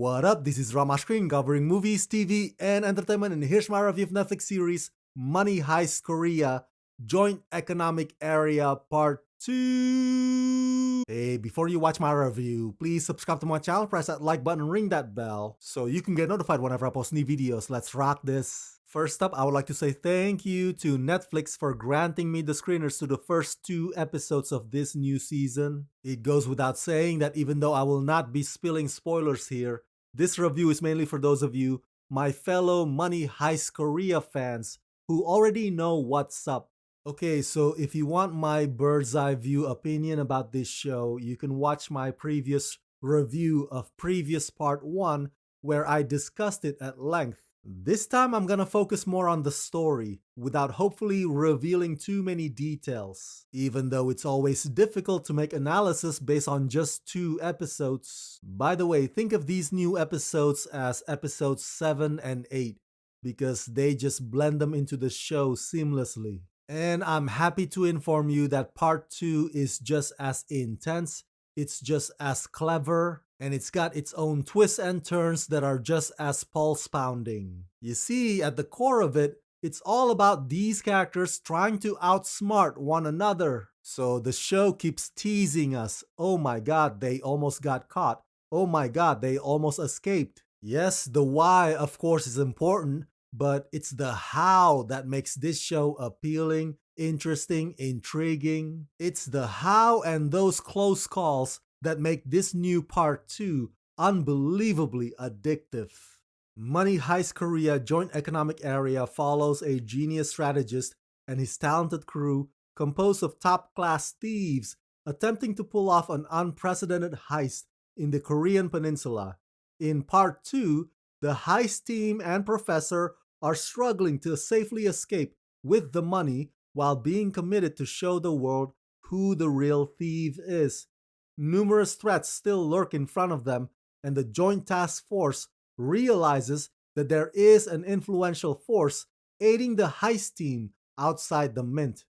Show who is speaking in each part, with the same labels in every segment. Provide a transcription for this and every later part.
Speaker 1: What up? This is Rama Screen covering movies, TV, and entertainment, and here's my review of Netflix series Money Heist Korea Joint Economic Area Part 2. Hey, before you watch my review, please subscribe to my channel, press that like button, and ring that bell so you can get notified whenever I post new videos. Let's rock this. First up, I would like to say thank you to Netflix for granting me the screeners to the first 2 episodes of this new season. It goes without saying that even though I will not be spilling spoilers here, this review is mainly for those of you, my fellow Money Heist Korea fans, who already know what's up. Okay, so if you want my bird's eye view opinion about this show, you can watch my previous review of previous part 1 where I discussed it at length. This time I'm gonna focus more on the story, without hopefully revealing too many details, even though it's always difficult to make analysis based on just 2 episodes. By the way, think of these new episodes as episodes 7 and 8, because they just blend them into the show seamlessly. And I'm happy to inform you that part 2 is just as intense, it's just as clever, and it's got its own twists and turns that are just as pulse-pounding. You see, at the core of it, it's all about these characters trying to outsmart one another. So the show keeps teasing us. Oh my god, they almost got caught. Oh my god, they almost escaped. Yes, the why, of course, is important, but it's the how that makes this show appealing, interesting, intriguing. It's the how and those close calls that make this new part 2 unbelievably addictive. Money Heist Korea Joint Economic Area follows a genius strategist and his talented crew composed of top-class thieves attempting to pull off an unprecedented heist in the Korean peninsula. In part 2, the heist team and professor are struggling to safely escape with the money while being committed to show the world who the real thief is. Numerous threats still lurk in front of them, and the Joint Task Force realizes that there is an influential force aiding the heist team outside the mint.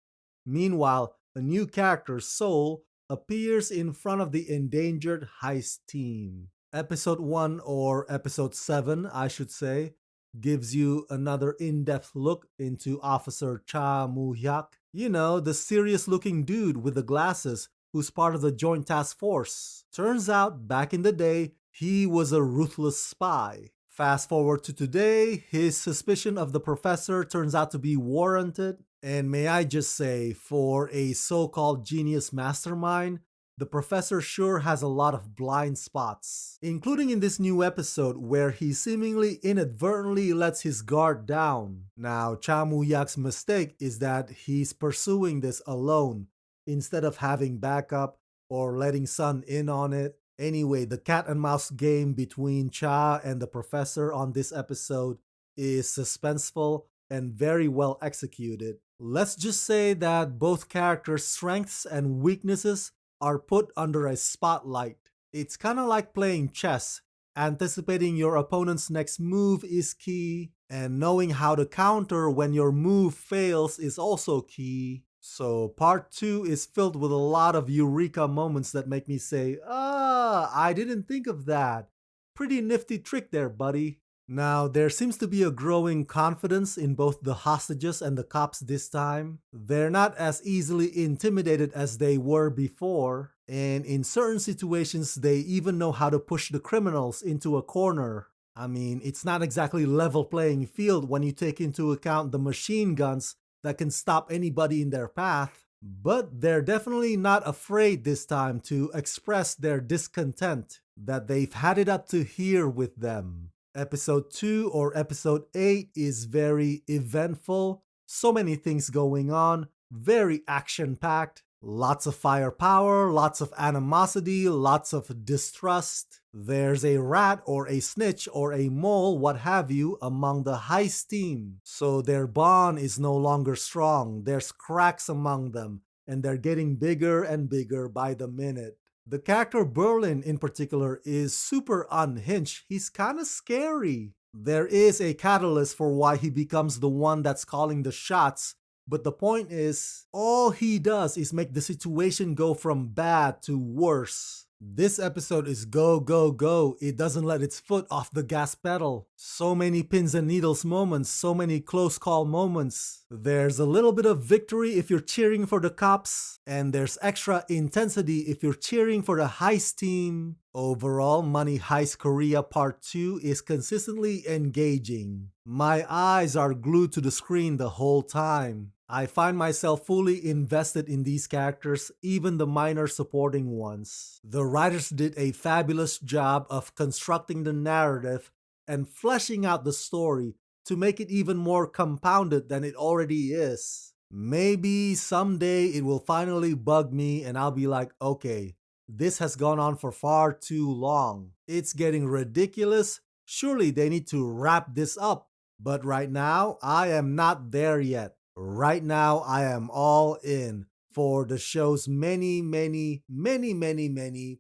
Speaker 1: Meanwhile, a new character, Soul, appears in front of the endangered heist team. Episode 1, or Episode 7, I should say, gives you another in-depth look into Officer Cha Moo-hyuk. You know, the serious-looking dude with the glasses who's part of the Joint Task Force. Turns out, back in the day, he was a ruthless spy. Fast forward to today, his suspicion of the professor turns out to be warranted. And may I just say, for a so-called genius mastermind, the professor sure has a lot of blind spots, including in this new episode where he seemingly inadvertently lets his guard down. Now, Cha Moo-hyuk's mistake is that he's pursuing this alone, instead of having backup or letting Sun in on it. Anyway, the cat and mouse game between Cha and the professor on this episode is suspenseful and very well executed. Let's just say that both characters' strengths and weaknesses are put under a spotlight. It's kinda like playing chess. Anticipating your opponent's next move is key, and knowing how to counter when your move fails is also key. So part 2 is filled with a lot of eureka moments that make me say, I didn't think of that. Pretty nifty trick there, buddy. Now, there seems to be a growing confidence in both the hostages and the cops this time. They're not as easily intimidated as they were before, and in certain situations, they even know how to push the criminals into a corner. I mean, it's not exactly level playing field when you take into account the machine guns that can stop anybody in their path, but they're definitely not afraid this time to express their discontent that they've had it up to here with them. Episode 2 or Episode 8 is very eventful, so many things going on, very action-packed, lots of firepower, lots of animosity, lots of distrust. There's a rat or a snitch or a mole, what have you, among the heist team. So their bond is no longer strong. There's cracks among them, and they're getting bigger and bigger by the minute. The character Berlin in particular is super unhinged. He's kinda scary. There is a catalyst for why he becomes the one that's calling the shots, but the point is, all he does is make the situation go from bad to worse. This episode is go, go, go. It doesn't let its foot off the gas pedal. So many pins and needles moments, so many close call moments. There's a little bit of victory if you're cheering for the cops, and there's extra intensity if you're cheering for the heist team. Overall, Money Heist Korea Part 2 is consistently engaging. My eyes are glued to the screen the whole time. I find myself fully invested in these characters, even the minor supporting ones. The writers did a fabulous job of constructing the narrative and fleshing out the story to make it even more compounded than it already is. Maybe someday it will finally bug me and I'll be like, okay, this has gone on for far too long. It's getting ridiculous. Surely they need to wrap this up. But right now, I am not there yet. Right now, I am all in for the show's many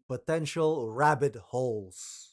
Speaker 1: potential rabbit holes.